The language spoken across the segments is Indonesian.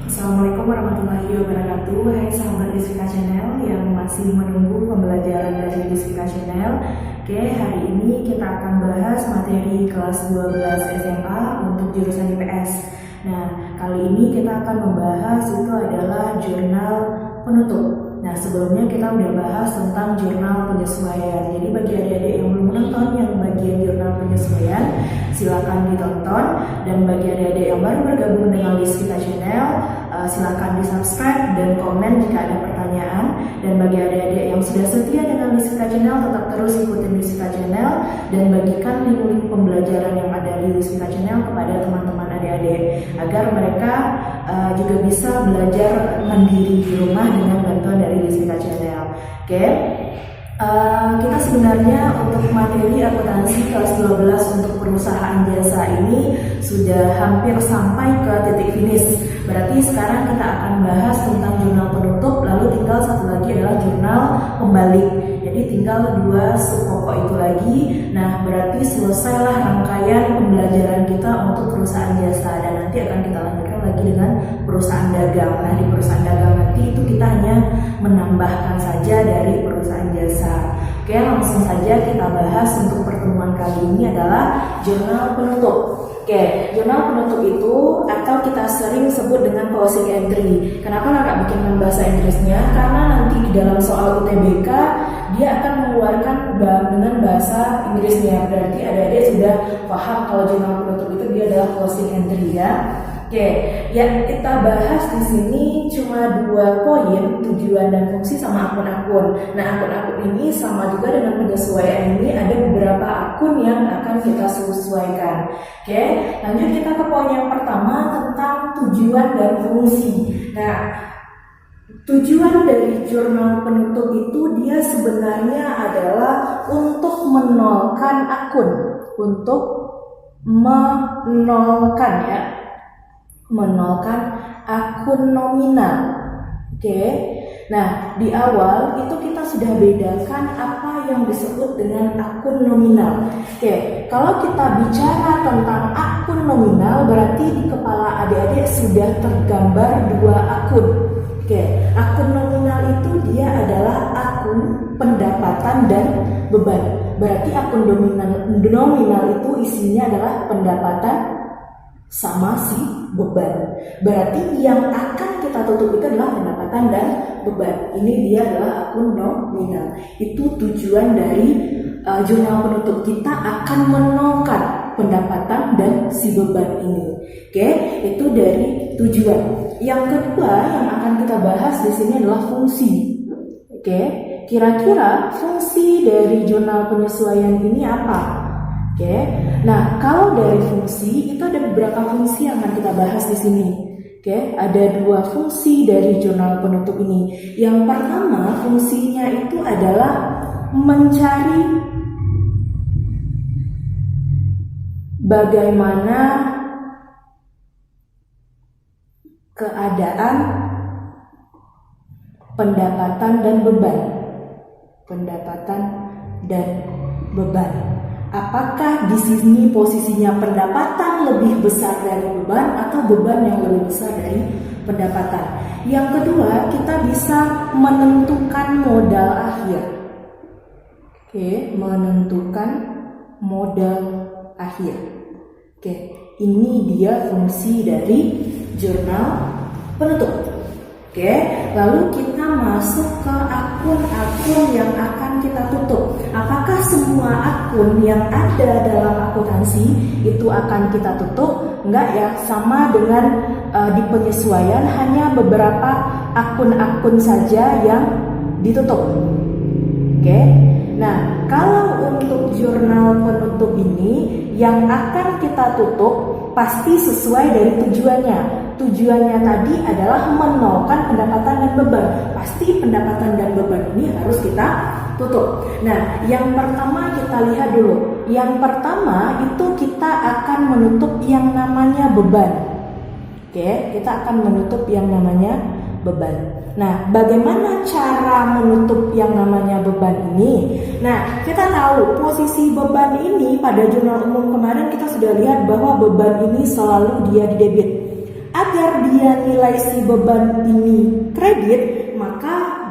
Assalamualaikum warahmatullahi wabarakatuh. Hai sahabat Rizkita Channel yang masih menunggu pembelajaran dari Rizkita Channel. Oke, hari ini kita akan bahas materi kelas 12 SMA untuk jurusan IPS. Nah, kali ini kita akan membahas itu adalah jurnal penutup. Nah, sebelumnya kita udah bahas tentang jurnal penyesuaian. Jadi bagi adik-adik yang belum menonton yang bagian jurnal penyesuaian, silakan ditonton. Dan bagi adik-adik yang baru bergabung dengan Rizkita Channel, silakan di subscribe dan komen jika ada pertanyaan. Dan bagi adik-adik yang sudah setia dengan Rizkita Channel, tetap terus ikutin Rizkita Channel dan bagikan link-link pembelajaran yang ada di Rizkita Channel kepada teman-teman adik-adik agar mereka juga bisa belajar mandiri di rumah dengan bantuan dari Rizkita Channel. Oke. Kita sebenarnya untuk materi akuntansi kelas 12 untuk perusahaan jasa ini sudah hampir sampai ke titik finish. Berarti sekarang kita akan bahas tentang jurnal penutup, lalu tinggal satu lagi adalah jurnal pembalik. Jadi tinggal dua subpokok itu lagi. Nah, berarti selesailah rangkaian pembelajaran kita untuk perusahaan jasa, dan nanti akan kita lanjutkan lagi dengan perusahaan dagang. Nah, di perusahaan dagang nanti itu kita hanya menambahkan saja dari perusahaan jasa. Oke, langsung saja kita bahas untuk pertemuan kali ini adalah jurnal penutup. Oke, jurnal penutup itu atau kita sering sebut dengan closing entry. Kenapa nggak bikin bahasa Inggrisnya? Karena nanti di dalam soal UTBK dia akan mengeluarkan dengan bahasa Inggrisnya. Berarti adik-adik sudah paham kalau jurnal penutup itu dia adalah closing entry ya. Oke, yang kita bahas di sini cuma 2 poin, tujuan dan fungsi sama akun-akun. Nah, akun-akun ini sama juga dengan penyesuaian ini, ada beberapa akun yang akan kita sesuaikan. Oke, lanjut kita ke poin yang pertama tentang tujuan dan fungsi. Nah, tujuan dari jurnal penutup itu dia sebenarnya adalah untuk menolkan akun, untuk menolkan akun nominal. Oke. Nah, di awal itu kita sudah bedakan apa yang disebut dengan akun nominal. Oke, kalau kita bicara tentang akun nominal berarti di kepala adik-adik sudah tergambar 2 akun. Oke, akun nominal itu dia adalah akun pendapatan dan beban. Berarti akun nominal itu isinya adalah pendapatan sama si beban. Berarti yang akan kita tutup itu adalah pendapatan dan beban. Ini dia adalah akun nominal. Itu tujuan dari jurnal penutup. Kita akan menolkan pendapatan dan si beban ini. Oke, itu dari tujuan. Yang kedua yang akan kita bahas di sini adalah fungsi. Oke, kira-kira fungsi dari jurnal penyesuaian ini apa? Oke, nah kalau dari fungsi itu ada beberapa fungsi yang akan kita bahas di sini. Oke, ada 2 fungsi dari jurnal penutup ini. Yang pertama fungsinya itu adalah mencari bagaimana keadaan pendapatan dan beban. Pendapatan dan beban. Apakah di sini posisinya pendapatan lebih besar dari beban atau beban yang lebih besar dari pendapatan? Yang kedua, kita bisa menentukan modal akhir. Oke, menentukan modal akhir. Oke, ini dia fungsi dari jurnal penutup. Oke, lalu kita masuk ke akun-akun yang akan kita tutup. Apakah semua akun yang ada dalam akuntansi itu akan kita tutup? Enggak ya, sama dengan di penyesuaian hanya beberapa akun-akun saja yang ditutup. Oke, nah kalau untuk jurnal penutup ini yang akan kita tutup pasti sesuai dari tujuannya. Tujuannya tadi adalah menolkan pendapatan dan beban. Pasti pendapatan dan beban ini harus kita tutup. Nah, yang pertama kita lihat dulu. Yang pertama itu kita akan menutup yang namanya beban. Oke, kita akan menutup yang namanya beban. Nah, bagaimana cara menutup yang namanya beban ini? Nah, kita tahu posisi beban ini pada jurnal umum kemarin kita sudah lihat bahwa beban ini selalu dia di debit. agar dia nilai si beban ini kredit, maka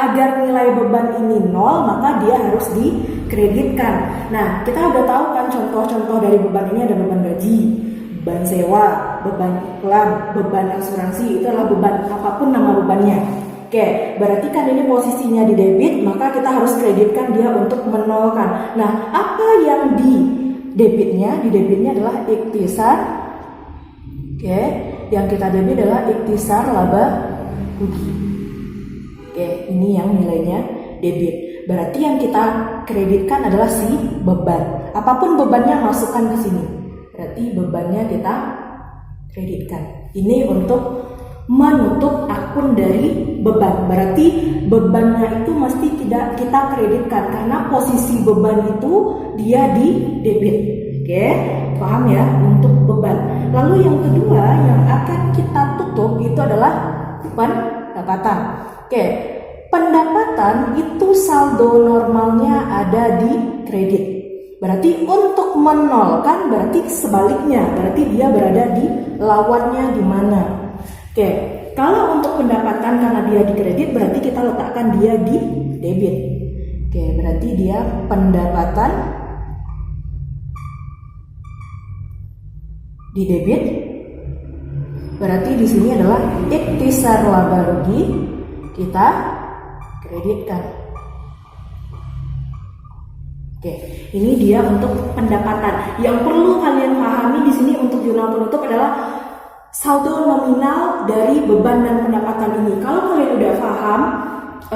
agar nilai beban ini nol, maka dia harus dikreditkan. Nah, kita udah tahu kan contoh-contoh dari beban ini ada beban gaji, beban sewa, beban iklan, beban asuransi, itu adalah beban apapun nama bebannya. Oke, berarti kan ini posisinya di debit, maka kita harus kreditkan dia untuk menolkan. Nah, apa yang di debitnya? Di debitnya adalah ikhtisar. Oke, yang kita debit adalah ikhtisar laba rugi. Oke, ini yang nilainya debit. Berarti yang kita kreditkan adalah si beban. Apapun bebannya masukkan ke sini. Berarti bebannya kita kreditkan. Ini untuk menutup akun dari beban. Berarti bebannya itu mesti tidak kita kreditkan karena posisi beban itu dia di debit. Oke, paham ya untuk beban. Lalu yang kedua yang akan kita tutup itu adalah pendapatan. Oke, pendapatan itu saldo normalnya ada di kredit. Berarti untuk menolkan berarti sebaliknya, berarti dia berada di lawannya di mana. Oke, kalau untuk pendapatan karena dia di kredit berarti kita letakkan dia di debit. Oke, berarti dia pendapatan di debit. Berarti di sini adalah ikhtisar laba rugi kita kreditkan. Oke, ini dia untuk pendapatan. Yang perlu kalian pahami di sini untuk jurnal penutup adalah saldo nominal dari beban dan pendapatan ini. Kalau kalian udah paham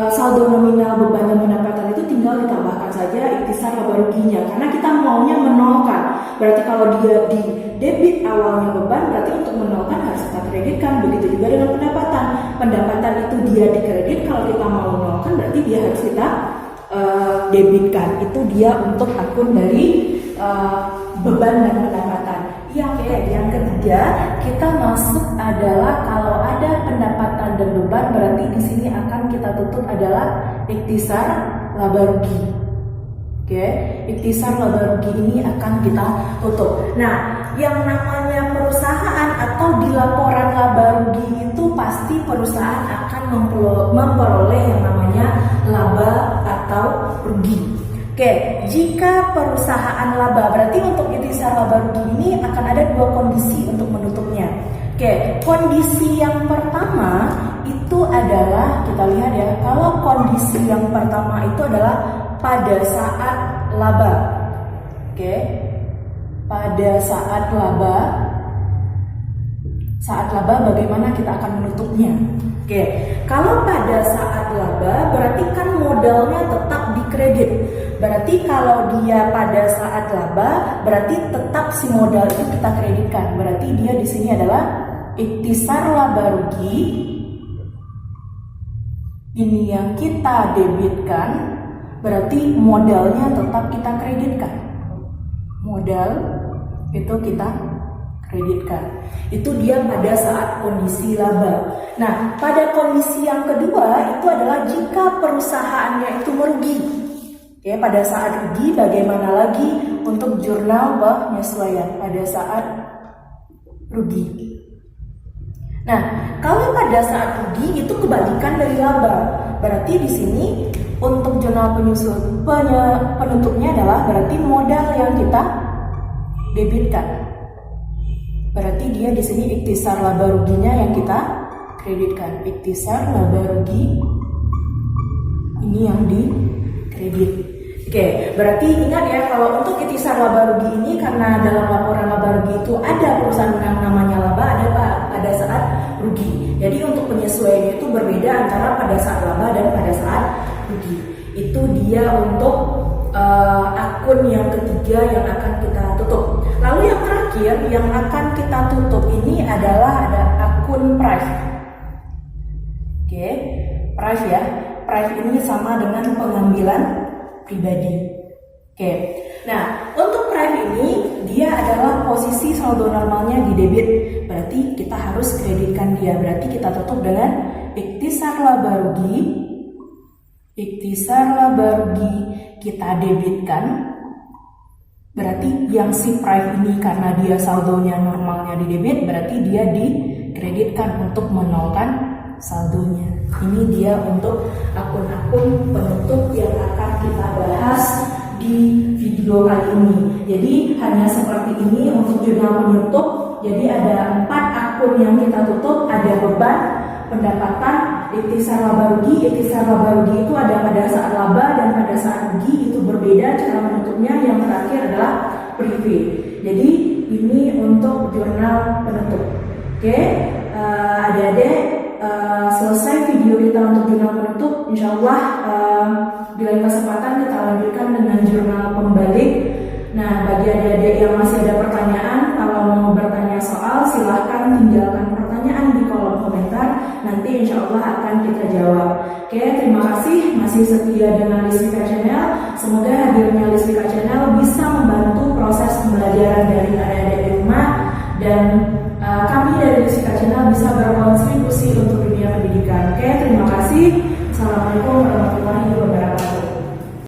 saldo nominal beban dan pendapatan itu tinggal ditambahkan saja ikhtisar laba ruginya karena kita maunya menolkan. Berarti kalau dia di debit awalnya beban, berarti untuk menolkan harus kita kreditkan. Begitu juga dengan pendapatan. Pendapatan itu dia dikredit, kalau kita mau menolkan berarti dia harus kita debitkan. Itu dia untuk akun dari beban dan pendapatan. Yang ketiga kita masuk adalah kalau ada pendapatan dan beban berarti di sini akan kita tutup adalah ikhtisar laba rugi. Oke, ikhtisar laba rugi ini akan kita tutup. Nah, yang namanya perusahaan atau di laporan laba rugi itu pasti perusahaan akan memperoleh yang namanya laba atau rugi. Oke, jika perusahaan laba, berarti untuk ikhtisar laba rugi ini akan ada dua kondisi untuk menutupnya. Oke, kondisi yang pertama itu adalah, kita lihat ya, kalau kondisi yang pertama itu adalah pada saat laba. Oke, pada saat laba bagaimana kita akan menutupnya? Oke, kalau pada saat laba berarti kan modalnya tetap dikredit. Berarti kalau dia pada saat laba berarti tetap si modal itu kita kreditkan. Berarti dia di sini adalah ikhtisar laba rugi. Ini yang kita debitkan, berarti modalnya tetap kita kreditkan. Modal itu kita kreditkan. Itu dia pada saat kondisi laba. Nah, pada kondisi yang kedua itu adalah jika perusahaannya itu merugi. Ya, pada saat rugi bagaimana lagi untuk jurnal penyesuaian pada saat rugi. Nah, kalau pada saat rugi itu kebalikan dari laba. Berarti di sini untuk jurnal penutupnya adalah berarti modal yang kita debitkan. Berarti dia di sini ikhtisar laba ruginya yang kita kreditkan. Ikhtisar laba rugi ini yang dikredit. Oke, berarti ingat ya kalau untuk ikhtisar laba rugi ini karena dalam laporan laba rugi itu ada perusahaan yang namanya laba, ada pada saat rugi. Jadi untuk penyesuaiannya itu berbeda antara pada saat laba dan pada saat rugi. Itu dia untuk akun yang ketiga yang akan kita tutup. Lalu yang terakhir yang akan kita tutup ini adalah ada akun price. Oke, price ya. Price ini sama dengan pengambilan pribadi. Oke. Nah, untuk price ini dia adalah posisi saldo normalnya di debit. Berarti kita harus kreditkan dia. Berarti kita tutup dengan ikhtisar laba rugi. Ikhtisar laba rugi kita debitkan. Berarti yang si price ini karena dia saldonya normalnya di debit, berarti dia di dikreditkan untuk menolkan saldonya. Ini dia untuk akun-akun penutup yang akan kita bahas di video kali ini. Jadi hanya seperti ini untuk jurnal penutup. Jadi ada 4 akun yang kita tutup, ada beban, pendapatan, ikhtisar laba rugi. Ikhtisar laba rugi itu ada pada saat laba dan pada saat rugi, itu berbeda cara menutupnya. Yang terakhir adalah prive. Jadi ini untuk jurnal penutup. Oke, adik-adik, selesai video kita untuk jurnal penutup. Insya Allah di lain kesempatan kita lanjutkan dengan jurnal pembalik. Nah, bagi adik-adik yang masih ada pertanyaan, kalau mau bertanya soal, silahkan tinggalkan pertanyaan di kolom komentar. Nanti insya Allah akan kita jawab. Oke, terima kasih masih setia dengan Lisvika Channel. Semoga hadirnya Lisvika Channel bisa membantu proses pembelajaran dari adik-adik di rumah, dan kami dari Lisvika Channel bisa